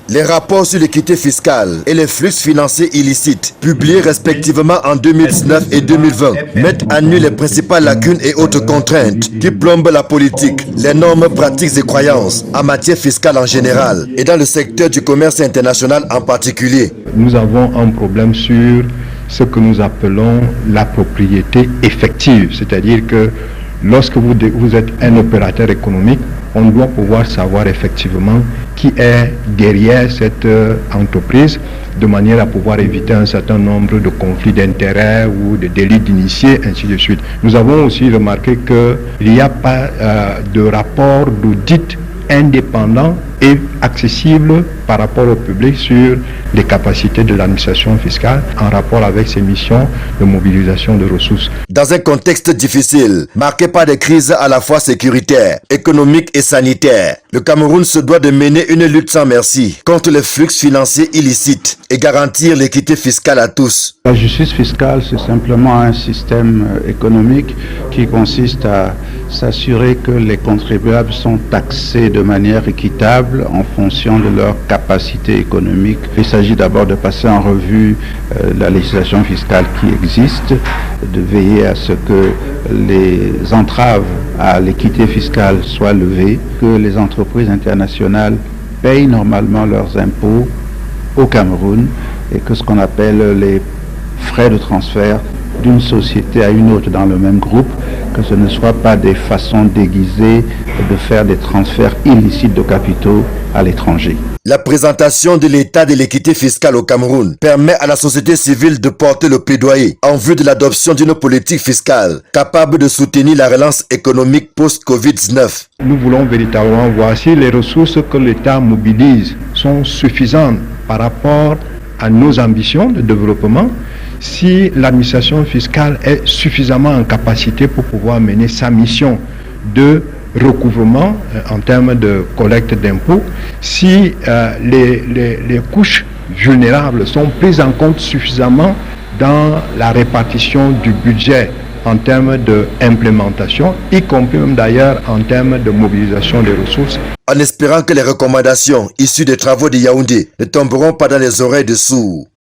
Les rapports sur l'équité fiscale et les flux financiers illicites, publiés respectivement en 2019 et 2020, mettent à nu les principales lacunes et autres contraintes qui plombent la politique, les normes, pratiques et croyances en matière fiscale en général et dans le secteur du commerce international en particulier. Nous avons un problème sur ce que nous appelons la propriété effective, c'est-à-dire que lorsque vous êtes un opérateur économique, on doit pouvoir savoir effectivement qui est derrière cette entreprise, de manière à pouvoir éviter un certain nombre de conflits d'intérêts ou de délits d'initiés, ainsi de suite. Nous avons aussi remarqué qu'il n'y a pas de rapport d'audit indépendant et accessible par rapport au public sur les capacités de l'administration fiscale en rapport avec ses missions de mobilisation de ressources. Dans un contexte difficile, marqué par des crises à la fois sécuritaires, économiques et sanitaires, le Cameroun se doit de mener une lutte sans merci contre les flux financiers illicites et garantir l'équité fiscale à tous. La justice fiscale, c'est simplement un système économique qui consiste à s'assurer que les contribuables sont taxés de manière équitable en fonction de leur capacité économique. Il s'agit d'abord de passer en revue la législation fiscale qui existe, de veiller à ce que les entraves à l'équité fiscale soient levées, que les entreprises internationales payent normalement leurs impôts au Cameroun et que ce qu'on appelle les frais de transfert d'une société à une autre dans le même groupe, que ce ne soit pas des façons déguisées de faire des transferts illicites de capitaux à l'étranger. La présentation de l'état de l'équité fiscale au Cameroun permet à la société civile de porter le plaidoyer en vue de l'adoption d'une politique fiscale capable de soutenir la relance économique post-Covid-19. Nous voulons véritablement voir si les ressources que l'État mobilise sont suffisantes par rapport à nos ambitions de développement, si l'administration fiscale est suffisamment en capacité pour pouvoir mener sa mission de recouvrement en termes de collecte d'impôts, si les couches vulnérables sont prises en compte suffisamment dans la répartition du budget en termes d'implémentation, y compris même d'ailleurs en termes de mobilisation des ressources. En espérant que les recommandations issues des travaux de Yaoundé ne tomberont pas dans les oreilles de sourds.